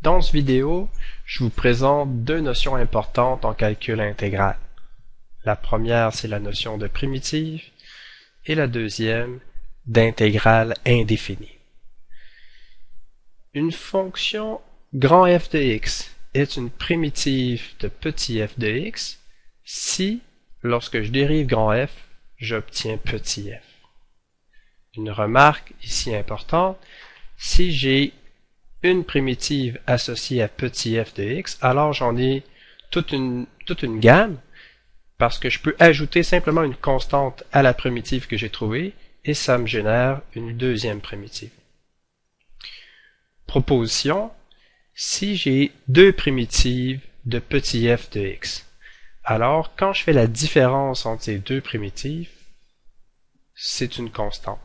Dans cette vidéo, je vous présente deux notions importantes en calcul intégral. La première, c'est la notion de primitive et la deuxième, d'intégrale indéfinie. Une fonction grand f de x est une primitive de petit f de x si, lorsque je dérive grand f, j'obtiens petit f. Une remarque ici importante, si j'ai une primitive associée à petit f de x, alors j'en ai toute une gamme, parce que je peux ajouter simplement une constante à la primitive que j'ai trouvée, et ça me génère une deuxième primitive. Proposition, si j'ai deux primitives de petit f de x, alors quand je fais la différence entre ces deux primitives, c'est une constante.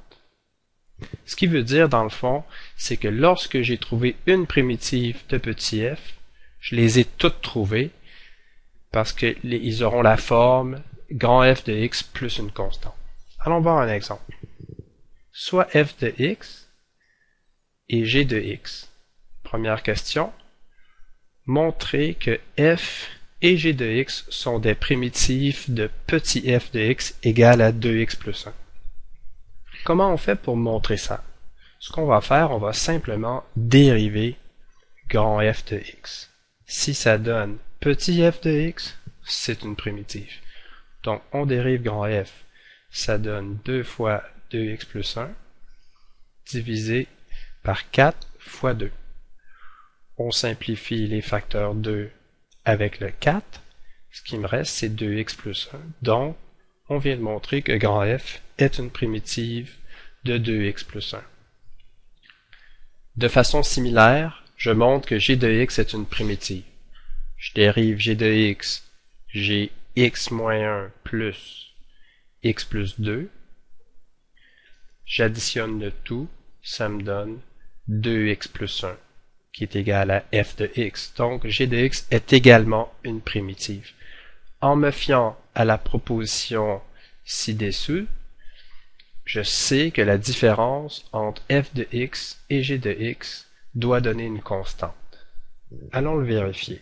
Ce qui veut dire, dans le fond, c'est que lorsque j'ai trouvé une primitive de petit f, je les ai toutes trouvées parce qu'ils auront la forme grand f de x plus une constante. Allons voir un exemple. Soit f de x et g de x. Première question. Montrer que f et g de x sont des primitives de petit f de x égale à 2x plus 1. Comment on fait pour montrer ça? Ce qu'on va faire, on va simplement dériver grand f de x. Si ça donne petit f de x, c'est une primitive. Donc, on dérive grand f, ça donne 2 fois 2x plus 1, divisé par 4 fois 2. On simplifie les facteurs 2 avec le 4. Ce qui me reste, c'est 2x plus 1. Donc, on vient de montrer que grand f est une primitive de 2x plus 1. De façon similaire, je montre que g de x est une primitive. Je dérive g de x, j'ai x moins 1 plus x plus 2. J'additionne le tout, ça me donne 2x plus 1, qui est égal à f de x. Donc, g de x est également une primitive. En me fiant à la proposition ci-dessous, je sais que la différence entre f de x et g de x doit donner une constante. Allons le vérifier.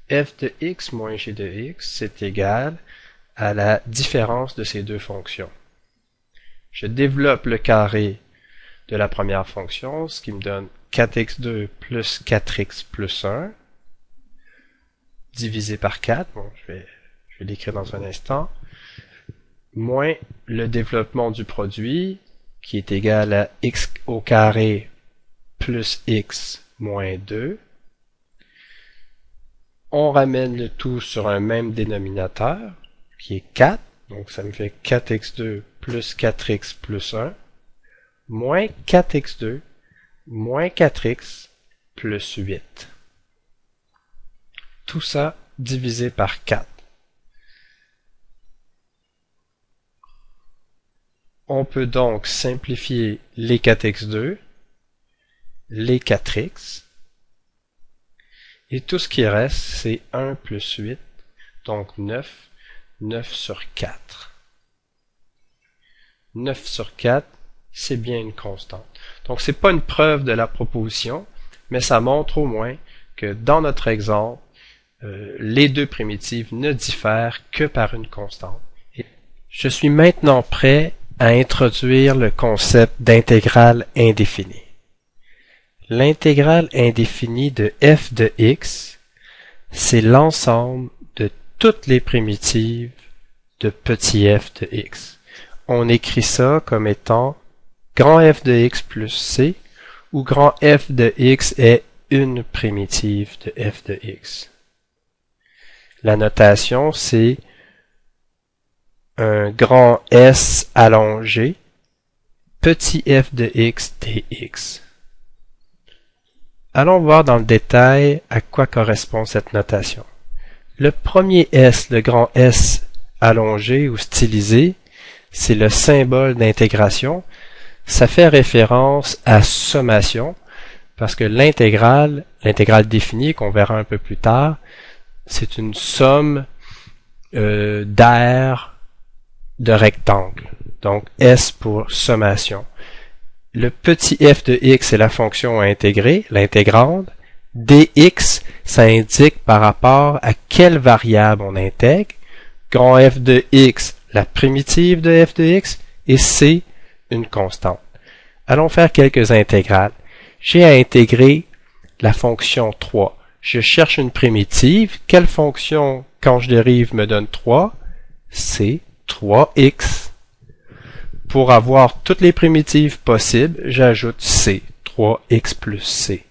F de x moins g de x, c'est égal à la différence de ces deux fonctions. Je développe le carré de la première fonction, ce qui me donne 4x2 plus 4x plus 1, divisé par 4, bon, je vais l'écrire dans un instant, moins le développement du produit, qui est égal à x au carré plus x moins 2. On ramène le tout sur un même dénominateur, qui est 4, donc ça me fait 4x2 plus 4x plus 1, moins 4x2 moins 4x plus 8. Tout ça divisé par 4. On peut donc simplifier les 4x2, les 4x, et tout ce qui reste, c'est 1 plus 8, donc 9, 9 sur 4. 9 sur 4, c'est bien une constante. Donc, c'est pas une preuve de la proposition, mais ça montre au moins que dans notre exemple, les deux primitives ne diffèrent que par une constante. Et je suis maintenant prêt à introduire le concept d'intégrale indéfinie. L'intégrale indéfinie de f de x, c'est l'ensemble de toutes les primitives de petit f de x. On écrit ça comme étant grand f de x plus c, où grand f de x est une primitive de f de x. La notation, c'est un grand S allongé, petit f de x dx. Allons voir dans le détail à quoi correspond cette notation. Le premier S, le grand S allongé ou stylisé, c'est le symbole d'intégration. Ça fait référence à sommation, parce que l'intégrale définie, qu'on verra un peu plus tard, c'est une somme d'aires de rectangle. Donc S pour sommation. Le petit f de x est la fonction à intégrer, l'intégrande. dx, ça indique par rapport à quelle variable on intègre. Grand F de x, la primitive de f de x, et c, une constante. Allons faire quelques intégrales. J'ai à intégrer la fonction 3. Je cherche une primitive. Quelle fonction, quand je dérive, me donne 3? C'est 3x. Pour avoir toutes les primitives possibles, j'ajoute c, 3x plus c.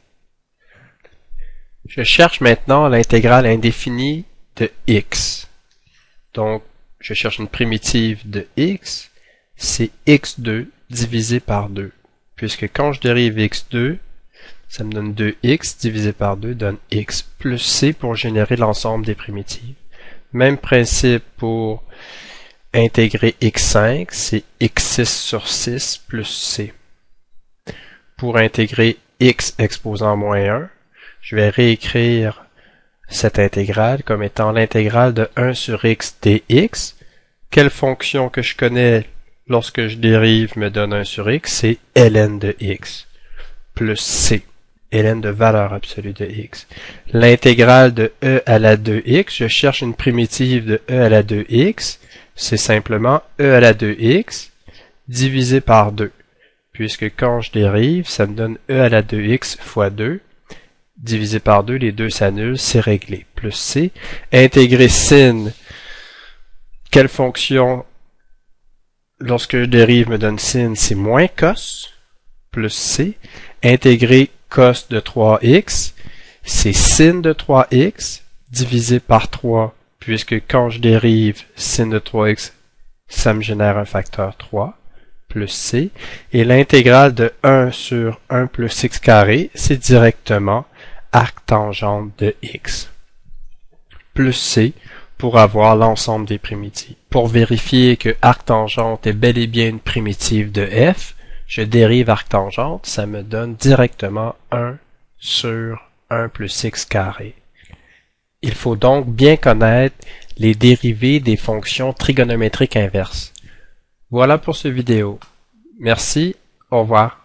Je cherche maintenant l'intégrale indéfinie de x. Donc, je cherche une primitive de x, c'est x2 divisé par 2. Puisque quand je dérive x2, ça me donne 2x divisé par 2 donne x plus c pour générer l'ensemble des primitives. Même principe pour intégrer x5, c'est x6 sur 6 plus c. Pour intégrer x exposant moins 1, je vais réécrire cette intégrale comme étant l'intégrale de 1 sur x dx. Quelle fonction que je connais lorsque je dérive me donne 1 sur x, c'est ln de x plus c. ln de valeur absolue de x. L'intégrale de e à la 2x, je cherche une primitive de e à la 2x, c'est simplement e à la 2x divisé par 2. Puisque quand je dérive, ça me donne e à la 2x fois 2, divisé par 2, les deux s'annulent, c'est réglé. Plus c. Intégrer sin, quelle fonction lorsque je dérive me donne sin, c'est moins cos, plus c. Intégrer cos de 3x, c'est sin de 3x, divisé par 3, puisque quand je dérive sin de 3x, ça me génère un facteur 3, plus c. Et l'intégrale de 1 sur 1 plus x carré, c'est directement arctangente de x, plus c, pour avoir l'ensemble des primitives. Pour vérifier que arctangente est bel et bien une primitive de f, je dérive arctangente, ça me donne directement 1 sur 1 plus x carré. Il faut donc bien connaître les dérivées des fonctions trigonométriques inverses. Voilà pour cette vidéo. Merci, au revoir.